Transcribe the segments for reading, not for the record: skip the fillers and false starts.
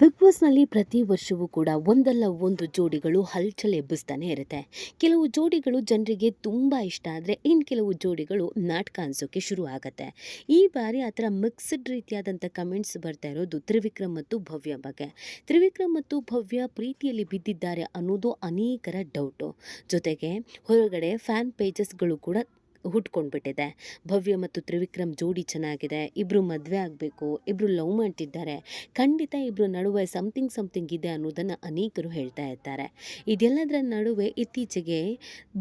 Big ಬಾಸ್ನಲ್ಲಿ ಪ್ರತಿ ವರ್ಷವೂ ಕೂಡ ಒಂದಲ್ಲ ಒಂದು ಜೋಡಿಗಳು ಹಲ್ಚಲ್ ಎಬ್ಬಿಸ್ತಾನೆ ಇರುತ್ತೆ. ಕೆಲವು ಜೋಡಿಗಳು ಜನರಿಗೆ ತುಂಬ ಇಷ್ಟ ಆದರೆ ಇನ್ನು ಕೆಲವು ಜೋಡಿಗಳು ನಾಟಕ ಅನ್ಸೋಕ್ಕೆ ಶುರು ಆಗತ್ತೆ. ಈ ಬಾರಿ ಆ ಥರ ಮಿಕ್ಸ್ಡ್ ರೀತಿಯಾದಂಥ ಕಮೆಂಟ್ಸ್ ಬರ್ತಾ ಇರೋದು ತ್ರಿವಿಕ್ರಮ್ ಮತ್ತು ಭವ್ಯ ಬಗ್ಗೆ. ತ್ರಿವಿಕ್ರಮ್ ಮತ್ತು ಭವ್ಯ ಪ್ರೀತಿಯಲ್ಲಿ ಬಿದ್ದಿದ್ದಾರೆ ಅನ್ನೋದು ಅನೇಕರ ಡೌಟು. ಜೊತೆಗೆ ಹೊರಗಡೆ ಫ್ಯಾನ್ ಪೇಜಸ್ಗಳು ಕೂಡ ಹುಟ್ಕೊಂಡ್ಬಿಟ್ಟಿದೆ. ಭವ್ಯ ಮತ್ತು ತ್ರಿವಿಕ್ರಮ್ ಜೋಡಿ ಚೆನ್ನಾಗಿದೆ, ಇಬ್ಬರು ಮದುವೆ ಆಗಬೇಕು, ಇಬ್ಬರು ಲವ್ ಮಾಡ್ತಿದ್ದಾರೆ, ಖಂಡಿತ ಇಬ್ಬರು ನಡುವೆ ಸಮಥಿಂಗ್ ಇದೆ ಅನ್ನೋದನ್ನು ಅನೇಕರು ಹೇಳ್ತಾ ಇರ್ತಾರೆ. ಇದೆಲ್ಲದರ ನಡುವೆ ಇತ್ತೀಚೆಗೆ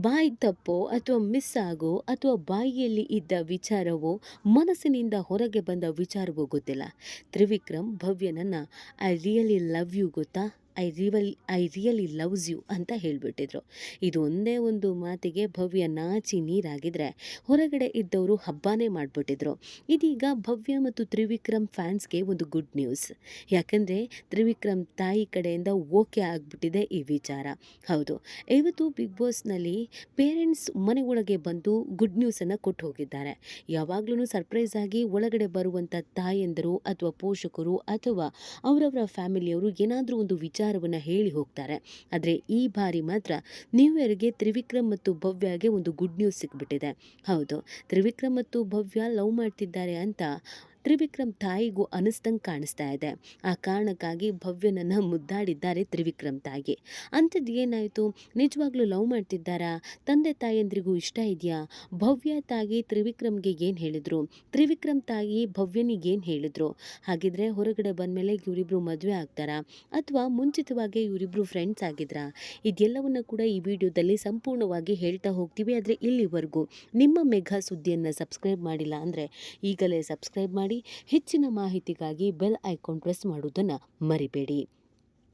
ಬಾಯಿ ತಪ್ಪೋ ಅಥವಾ ಮಿಸ್ ಆಗೋ ಅಥವಾ ಬಾಯಿಯಲ್ಲಿ ಇದ್ದ ವಿಚಾರವೋ ಮನಸ್ಸಿನಿಂದ ಹೊರಗೆ ಬಂದ ವಿಚಾರವೋ ಗೊತ್ತಿಲ್ಲ. ತ್ರಿವಿಕ್ರಮ್ ಭವ್ಯನನ್ನು ಐ ರಿಯಲಿ ಲವ್ ಯು ಗೊತ್ತಾ, ಐ ರಿಯಲಿ ಲವ್ಸ್ ಯು ಅಂತ ಹೇಳಿಬಿಟ್ಟಿದ್ರು. ಇದು ಒಂದೇ ಒಂದು ಮಾತಿಗೆ ಭವ್ಯ ನಾಚಿ ನೀರಾಗಿದ್ರೆ ಹೊರಗಡೆ ಇದ್ದವರು ಹಬ್ಬನೇ ಮಾಡಿಬಿಟ್ಟಿದ್ರು. ಇದೀಗ ಭವ್ಯ ಮತ್ತು ತ್ರಿವಿಕ್ರಮ್ ಫ್ಯಾನ್ಸ್ಗೆ ಒಂದು ಗುಡ್ ನ್ಯೂಸ್. ಯಾಕಂದರೆ ತ್ರಿವಿಕ್ರಮ್ ತಾಯಿ ಕಡೆಯಿಂದ ಓಕೆ ಆಗಿಬಿಟ್ಟಿದೆ ಈ ವಿಚಾರ. ಹೌದು, ಇವತ್ತು ಬಿಗ್ ಬಾಸ್ನಲ್ಲಿ ಪೇರೆಂಟ್ಸ್ ಮನೆ ಒಳಗೆ ಬಂದು ಗುಡ್ ನ್ಯೂಸನ್ನು ಕೊಟ್ಟು ಹೋಗಿದ್ದಾರೆ. ಯಾವಾಗಲೂ ಸರ್ಪ್ರೈಸ್ ಆಗಿ ಒಳಗಡೆ ಬರುವಂಥ ತಾಯಂದರು ಅಥವಾ ಪೋಷಕರು ಅಥವಾ ಅವರವರ ಫ್ಯಾಮಿಲಿಯವರು ಏನಾದರೂ ಒಂದು ವಿಚಾರವನ್ನು ಹೇಳಿ ಹೋಗ್ತಾರೆ. ಆದರೆ ಈ ಬಾರಿ ಮಾತ್ರ ನ್ಯೂ ಇಯರ್ಗೆ ತ್ರಿವಿಕ್ರಮ್ ಮತ್ತು ಭವ್ಯಗೆ ಒಂದು ಗುಡ್ ನ್ಯೂಸ್ ಸಿಕ್ಬಿಟ್ಟಿದೆ. ಹೌದು, ತ್ರಿವಿಕ್ರಮ್ ಮತ್ತು ಭವ್ಯ ಲವ್ ಮಾಡ್ತಿದ್ದಾರೆ ಅಂತ ತ್ರಿವಿಕ್ರಮ್ ತಾಯಿಗೂ ಅನಿಸ್ದಂಗೆ ಕಾಣಿಸ್ತಾ ಇದೆ. ಆ ಕಾರಣಕ್ಕಾಗಿ ಭವ್ಯನನ್ನು ಮುದ್ದಾಡಿದ್ದಾರೆ ತ್ರಿವಿಕ್ರಮ್ ತಾಯಿ. ಅಂಥದ್ದು ಏನಾಯಿತು, ನಿಜವಾಗ್ಲೂ ಲವ್ ಮಾಡ್ತಿದ್ದಾರಾ, ತಂದೆ ತಾಯಂದ್ರಿಗೂ ಇಷ್ಟ ಇದೆಯಾ, ಭವ್ಯ ತಾಯಿ ತ್ರಿವಿಕ್ರಮ್ಗೆ ಏನು ಹೇಳಿದ್ರು, ತ್ರಿವಿಕ್ರಮ್ ತಾಯಿ ಭವ್ಯನಿಗೆ ಏನು ಹೇಳಿದ್ರು, ಹಾಗಿದ್ರೆ ಹೊರಗಡೆ ಬಂದಮೇಲೆ ಇವರಿಬ್ಬರು ಮದುವೆ ಆಗ್ತಾರಾ ಅಥವಾ ಮುಂಚಿತವಾಗಿ ಇವರಿಬ್ಬರು ಫ್ರೆಂಡ್ಸ್ ಆಗಿದ್ರಾ, ಇದೆಲ್ಲವನ್ನು ಕೂಡ ಈ ವಿಡಿಯೋದಲ್ಲಿ ಸಂಪೂರ್ಣವಾಗಿ ಹೇಳ್ತಾ ಹೋಗ್ತೀವಿ. ಆದರೆ ಇಲ್ಲಿವರೆಗೂ ನಿಮ್ಮ ಮೆಘಾ ಸುದ್ದಿಯನ್ನು ಸಬ್ಸ್ಕ್ರೈಬ್ ಮಾಡಿಲ್ಲ ಅಂದರೆ ಈಗಲೇ ಸಬ್ಸ್ಕ್ರೈಬ್ ಮಾಡಿ. ಹೆಚ್ಚಿನ ಮಾಹಿತಿಗಾಗಿ ಬೆಲ್ ಐಕಾನ್ ಪ್ರೆಸ್ ಮಾಡುವುದನ್ನು ಮರಿಬೇಡಿ.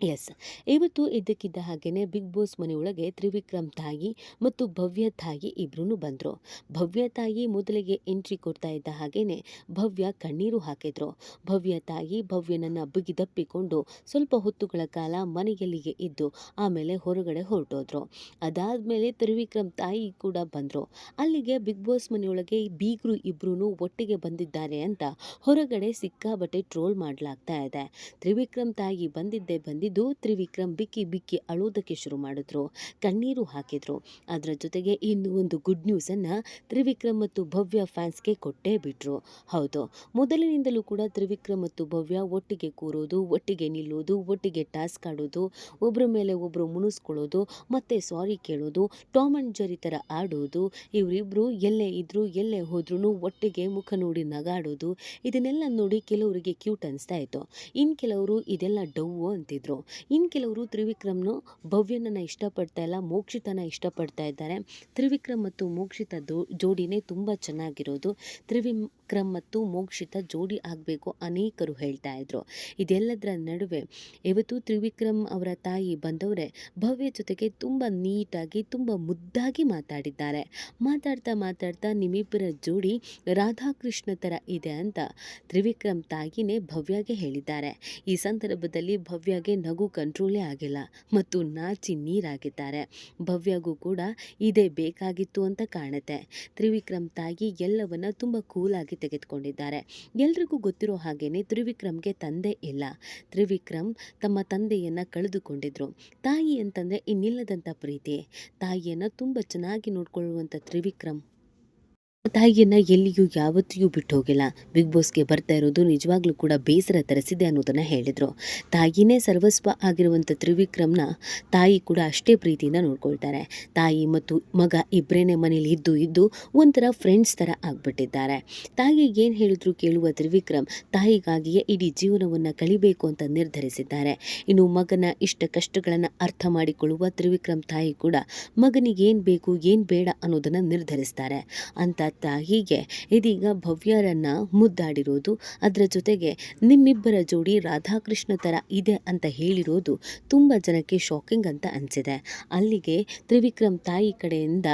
ಎಸ್, ಇವತ್ತು ಇದ್ದಕ್ಕಿದ್ದ ಹಾಗೆಯೇ ಬಿಗ್ ಬಾಸ್ ಮನೆಯೊಳಗೆ ತ್ರಿವಿಕ್ರಮ್ ತಾಯಿ ಮತ್ತು ಭವ್ಯ ತಾಯಿ ಇಬ್ಬರೂ ಬಂದರು. ಭವ್ಯ ತಾಯಿ ಮೊದಲಿಗೆ ಎಂಟ್ರಿ ಕೊಡ್ತಾ ಇದ್ದ ಹಾಗೆಯೇ ಭವ್ಯ ಕಣ್ಣೀರು ಹಾಕಿದ್ರು. ಭವ್ಯ ತಾಯಿ ಭವ್ಯನನ್ನು ಬಿಗಿದಪ್ಪಿಕೊಂಡು ಸ್ವಲ್ಪ ಹೊತ್ತುಗಳ ಕಾಲ ಮನೆಯಲ್ಲಿಯೇ ಇದ್ದು ಆಮೇಲೆ ಹೊರಗಡೆ ಹೊರಟೋದ್ರು. ಅದಾದಮೇಲೆ ತ್ರಿವಿಕ್ರಮ್ ತಾಯಿ ಕೂಡ ಬಂದರು. ಅಲ್ಲಿಗೆ ಬಿಗ್ ಬಾಸ್ ಮನೆಯೊಳಗೆ ಬೀಗರು ಇಬ್ಬರೂ ಒಟ್ಟಿಗೆ ಬಂದಿದ್ದಾರೆ ಅಂತ ಹೊರಗಡೆ ಸಿಕ್ಕಾಬಟ್ಟೆ ಟ್ರೋಲ್ ಮಾಡಲಾಗ್ತಾ ಇದೆ. ತ್ರಿವಿಕ್ರಮ್ ತಾಯಿ ಬಂದಿದ್ದು ತ್ರಿವಿಕ್ರಮ್ ಬಿಕ್ಕಿ ಅಳೋದಕ್ಕೆ ಶುರು ಮಾಡಿದ್ರು, ಕಣ್ಣೀರು ಹಾಕಿದ್ರು. ಅದರ ಜೊತೆಗೆ ಇನ್ನು ಒಂದು ಗುಡ್ ನ್ಯೂಸನ್ನು ತ್ರಿವಿಕ್ರಮ್ ಮತ್ತು ಭವ್ಯ ಫ್ಯಾನ್ಸ್ಗೆ ಕೊಟ್ಟೇ ಬಿಟ್ರು. ಹೌದು, ಮೊದಲಿನಿಂದಲೂ ಕೂಡ ತ್ರಿವಿಕ್ರಮ್ ಮತ್ತು ಭವ್ಯ ಒಟ್ಟಿಗೆ ಕೂರೋದು, ಒಟ್ಟಿಗೆ ನಿಲ್ಲೋದು, ಒಟ್ಟಿಗೆ ಟಾಸ್ಕ್ ಆಡೋದು, ಒಬ್ಬರ ಮೇಲೆ ಒಬ್ಬರು ಮುನಿಸ್ಕೊಳ್ಳೋದು, ಮತ್ತೆ ಸಾರಿ ಕೇಳೋದು, ಟಾಮ್ ಅಂಡ್ ಜೆರಿ ಥರ ಆಡೋದು, ಇವರಿಬ್ಬರು ಎಲ್ಲೇ ಇದ್ದರೂ ಎಲ್ಲೇ ಹೋದ್ರೂ ಒಟ್ಟಿಗೆ ಮುಖ ನೋಡಿ ನಗಾಡೋದು, ಇದನ್ನೆಲ್ಲ ನೋಡಿ ಕೆಲವರಿಗೆ ಕ್ಯೂಟ್ ಅನಿಸ್ತಾ ಇತ್ತು. ಇನ್ನು ಕೆಲವರು ಇದೆಲ್ಲ ಡವ್ವು ಅಂತಿದ್ರು. ಇನ್ನು ಕೆಲವರು ತ್ರಿವಿಕ್ರಮ್ನು ಭವ್ಯನನ್ನು ಇಷ್ಟಪಡ್ತಾ ಇಲ್ಲ, ಮೋಕ್ಷಿತನ ಇಷ್ಟಪಡ್ತಾ ಇದ್ದಾರೆ. ತ್ರಿವಿಕ್ರಮ್ ಮತ್ತು ಮೋಕ್ಷಿತ ಜೋಡಿನೇ ತುಂಬ ಚೆನ್ನಾಗಿರೋದು, ತ್ರಿವಿಕ್ರಮ್ ಮತ್ತು ಮೋಕ್ಷಿತ ಜೋಡಿ ಆಗಬೇಕು ಅನೇಕರು ಹೇಳ್ತಾ ಇದ್ರು. ಇದೆಲ್ಲದರ ನಡುವೆ ಇವತ್ತು ತ್ರಿವಿಕ್ರಮ್ ಅವರ ತಾಯಿ ಬಂದವರೇ ಭವ್ಯ ಜೊತೆಗೆ ತುಂಬ ನೀಟಾಗಿ ತುಂಬ ಮುದ್ದಾಗಿ ಮಾತಾಡಿದ್ದಾರೆ. ಮಾತಾಡ್ತಾ ನಿಮ್ಮಿಬ್ಬರ ಜೋಡಿ ರಾಧಾಕೃಷ್ಣ ಥರ ಇದೆ ಅಂತ ತ್ರಿವಿಕ್ರಮ್ ತಾಯಿನೇ ಭವ್ಯಗೆ ಹೇಳಿದ್ದಾರೆ. ಈ ಸಂದರ್ಭದಲ್ಲಿ ಭವ್ಯಗೆ ನಗು ಕಂಟ್ರೋಲೇ ಆಗಿಲ್ಲ ಮತ್ತು ನಾಚಿ ನೀರಾಗಿದ್ದಾರೆ. ಭವ್ಯಗೂ ಕೂಡ ಇದೇ ಬೇಕಾಗಿತ್ತು ಅಂತ ಕಾಣುತ್ತೆ. ತ್ರಿವಿಕ್ರಮ್ ತಾಯಿ ಎಲ್ಲವನ್ನ ತುಂಬ ಕೂಲಾಗಿ ತೆಗೆದುಕೊಂಡಿದ್ದಾರೆ. ಎಲ್ರಿಗೂ ಗೊತ್ತಿರೋ ಹಾಗೇನೆ ತ್ರಿವಿಕ್ರಮ್ಗೆ ತಂದೆ ಇಲ್ಲ. ತ್ರಿವಿಕ್ರಮ್ ತಮ್ಮ ತಂದೆಯನ್ನು ಕಳೆದುಕೊಂಡಿದ್ರು. ತಾಯಿ ಅಂತಂದರೆ ಇನ್ನಿಲ್ಲದಂಥ ಪ್ರೀತಿ. ತಾಯಿಯನ್ನು ತುಂಬ ಚೆನ್ನಾಗಿ ನೋಡ್ಕೊಳ್ಳುವಂಥ ತ್ರಿವಿಕ್ರಮ್ ತಾಯಿಯನ್ನು ಎಲ್ಲಿಯೂ ಯಾವತ್ತಿಯೂ ಬಿಟ್ಟು ಹೋಗಿಲ್ಲ. ಬಿಗ್ ಬಾಸ್ಗೆ ಬರ್ತಾ ಇರೋದು ನಿಜವಾಗ್ಲೂ ಕೂಡ ಬೇಸರ ತರಿಸಿದೆ ಅನ್ನೋದನ್ನು ಹೇಳಿದರು. ತಾಯಿನೇ ಸರ್ವಸ್ವ ಆಗಿರುವಂಥ ತ್ರಿವಿಕ್ರಮ್ನ ತಾಯಿ ಕೂಡ ಅಷ್ಟೇ ಪ್ರೀತಿಯಿಂದ ನೋಡ್ಕೊಳ್ತಾರೆ. ತಾಯಿ ಮತ್ತು ಮಗ ಇಬ್ಬರೇ ಮನೇಲಿ ಇದ್ದು ಒಂಥರ ಫ್ರೆಂಡ್ಸ್ ಥರ ಆಗಿಬಿಟ್ಟಿದ್ದಾರೆ. ತಾಯಿ ಏನು ಹೇಳಿದ್ರು ಕೇಳುವ ತ್ರಿವಿಕ್ರಮ್ ತಾಯಿಗಾಗಿಯೇ ಇಡೀ ಜೀವನವನ್ನು ಕಳಿಬೇಕು ಅಂತ ನಿರ್ಧರಿಸಿದ್ದಾರೆ. ಇನ್ನು ಮಗನ ಇಷ್ಟ ಕಷ್ಟಗಳನ್ನು ಅರ್ಥ ಮಾಡಿಕೊಳ್ಳುವ ತ್ರಿವಿಕ್ರಮ್ ತಾಯಿ ಕೂಡ ಮಗನಿಗೆ ಏನು ಬೇಕು ಏನು ಬೇಡ ಅನ್ನೋದನ್ನು ನಿರ್ಧರಿಸ್ತಾರೆ. ಅಂತ ತಾಯಿಗೆ ಇದೀಗ ಭವ್ಯರನ್ನ ಮುದ್ದಾಡಿರೋದು, ಅದರ ಜೊತೆಗೆ ನಿಮ್ಮಿಬ್ಬರ ಜೋಡಿ ರಾಧಾಕೃಷ್ಣ ಥರ ಇದೆ ಅಂತ ಹೇಳಿರೋದು ತುಂಬ ಜನಕ್ಕೆ ಶಾಕಿಂಗ್ ಅಂತ ಅನಿಸಿದೆ. ಅಲ್ಲಿಗೆ ತ್ರಿವಿಕ್ರಮ್ ತಾಯಿ ಕಡೆಯಿಂದ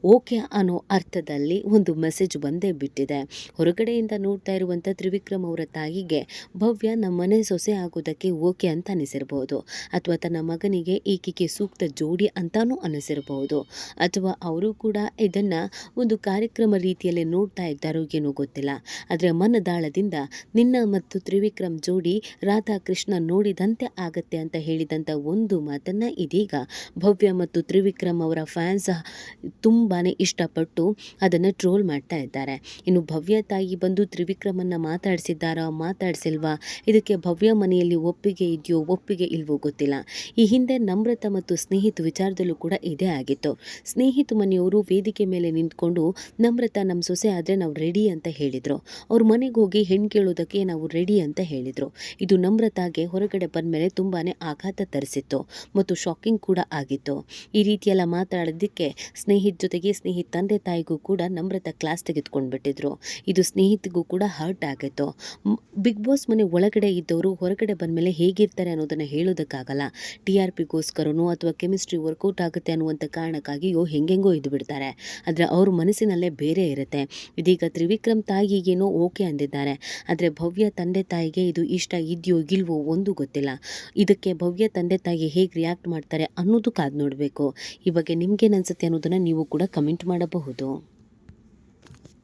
ಓಕೆ ಅನ್ನೋ ಅರ್ಥದಲ್ಲಿ ಒಂದು ಮೆಸೇಜ್ ಬಂದೇ ಬಿಟ್ಟಿದೆ. ಹೊರಗಡೆಯಿಂದ ನೋಡ್ತಾ ಇರುವಂಥ ತ್ರಿವಿಕ್ರಮ್ ಅವರ ತಾಯಿಗೆ ಭವ್ಯ ನಮ್ಮನೆ ಸೊಸೆ ಆಗೋದಕ್ಕೆ ಓಕೆ ಅಂತ ಅನಿಸಿರ್ಬೋದು, ಅಥವಾ ತನ್ನ ಮಗನಿಗೆ ಈಕೆಗೆ ಸೂಕ್ತ ಜೋಡಿ ಅಂತಾನೂ ಅನಿಸಿರ್ಬೋದು, ಅಥವಾ ಅವರು ಕೂಡ ಇದನ್ನು ಒಂದು ಕಾರ್ಯಕ್ರಮ ರೀತಿಯಲ್ಲಿ ನೋಡ್ತಾ ಇದ್ದಾರೋ ಏನೋ ಗೊತ್ತಿಲ್ಲ. ಆದರೆ ಮನದಾಳದಿಂದ ನಿನ್ನ ಮತ್ತು ತ್ರಿವಿಕ್ರಮ್ ಜೋಡಿ ರಾಧಾಕೃಷ್ಣ ನೋಡಿದಂತೆ ಆಗತ್ತೆ ಅಂತ ಹೇಳಿದಂಥ ಒಂದು ಮಾತನ್ನು ಇದೀಗ ಭವ್ಯ ಮತ್ತು ತ್ರಿವಿಕ್ರಮ್ ಅವರ ಫ್ಯಾನ್ಸ್ ತುಂಬಾ ಇಷ್ಟಪಟ್ಟು ಅದನ್ನು ಟ್ರೋಲ್ ಮಾಡ್ತಾ ಇದ್ದಾರೆ. ಇನ್ನು ಭವ್ಯ ತಾಯಿ ಬಂದು ತ್ರಿವಿಕ್ರಮನ್ನು ಮಾತಾಡಿಸಿದ್ದಾರಾ ಮಾತಾಡಿಸಿಲ್ವಾ, ಇದಕ್ಕೆ ಭವ್ಯ ಮನೆಯಲ್ಲಿ ಒಪ್ಪಿಗೆ ಇದೆಯೋ ಒಪ್ಪಿಗೆ ಇಲ್ವೋ ಗೊತ್ತಿಲ್ಲ. ಈ ಹಿಂದೆ ನಮ್ರತಾ ಮತ್ತು ಸ್ನೇಹಿತ್ ವಿಚಾರದಲ್ಲೂ ಕೂಡ ಇದೇ ಆಗಿತ್ತು. ಸ್ನೇಹಿತ್ ಮನೆಯವರು ವೇದಿಕೆ ಮೇಲೆ ನಿಂತ್ಕೊಂಡು ನಮ್ರತಾ ನಮ್ಮ ಸೊಸೆ ಆದರೆ ನಾವು ರೆಡಿ ಅಂತ ಹೇಳಿದರು. ಅವ್ರ ಮನೆಗೆ ಹೋಗಿ ಹೆಣ್ಣು ಕೇಳೋದಕ್ಕೆ ನಾವು ರೆಡಿ ಅಂತ ಹೇಳಿದರು. ಇದು ನಮ್ರತಾಗೆ ಹೊರಗಡೆ ಬಂದಮೇಲೆ ತುಂಬಾ ಆಘಾತ ತರಿಸಿತ್ತು ಮತ್ತು ಶಾಕಿಂಗ್ ಕೂಡ ಆಗಿತ್ತು. ಈ ರೀತಿಯೆಲ್ಲ ಮಾತಾಡೋದಕ್ಕೆ ಸ್ನೇಹಿತ ಜೊತೆಗೆ ಸ್ನೇಹಿತ ತಂದೆ ತಾಯಿಗೂ ಕೂಡ ನಮ್ರತಾ ಕ್ಲಾಸ್ ತೆಗೆದುಕೊಂಡು ಬಿಟ್ಟಿದ್ರು. ಇದು ಸ್ನೇಹಿತಿಗೂ ಕೂಡ ಹರ್ಟ್ ಆಗಿತ್ತು. ಬಿಗ್ ಬಾಸ್ ಮನೆ ಒಳಗಡೆ ಇದ್ದವರು ಹೊರಗಡೆ ಬಂದಮೇಲೆ ಹೇಗಿರ್ತಾರೆ ಅನ್ನೋದನ್ನು ಹೇಳೋದಕ್ಕಾಗಲ್ಲ. TRPಗೋಸ್ಕರನೋ ಅಥವಾ ಕೆಮಿಸ್ಟ್ರಿ ವರ್ಕೌಟ್ ಆಗುತ್ತೆ ಅನ್ನುವಂಥ ಕಾರಣಕ್ಕಾಗಿಯೋ ಹೆಂಗೆಂಗೋ ಇದ್ದು ಬಿಡ್ತಾರೆ. ಆದರೆ ಅವ್ರ ಮನಸ್ಸಿನಲ್ಲೇ ಬೇರೆ ಇರುತ್ತೆ. ಇದೀಗ ತ್ರಿವಿಕ್ರಮ್ ತಾಯಿಗೇನೋ ಓಕೆ ಅಂದಿದ್ದಾರೆ, ಆದರೆ ಭವ್ಯ ತಂದೆ ತಾಯಿಗೆ ಇದು ಇಷ್ಟ ಇದೆಯೋ ಇಲ್ವೋ ಒಂದು ಗೊತ್ತಿಲ್ಲ. ಇದಕ್ಕೆ ಭವ್ಯ ತಂದೆ ತಾಯಿ ಹೇಗೆ ರಿಯಾಕ್ಟ್ ಮಾಡ್ತಾರೆ ಅನ್ನೋದು ಕಾದು ನೋಡಬೇಕು. ಈ ಬಗ್ಗೆ ನಿಮ್ಗೇನು ಅನಿಸುತ್ತೆ ಅನ್ನೋದನ್ನು ನೀವು ಕೂಡ ಕಮೆಂಟ್ ಮಾಡಬಹುದು.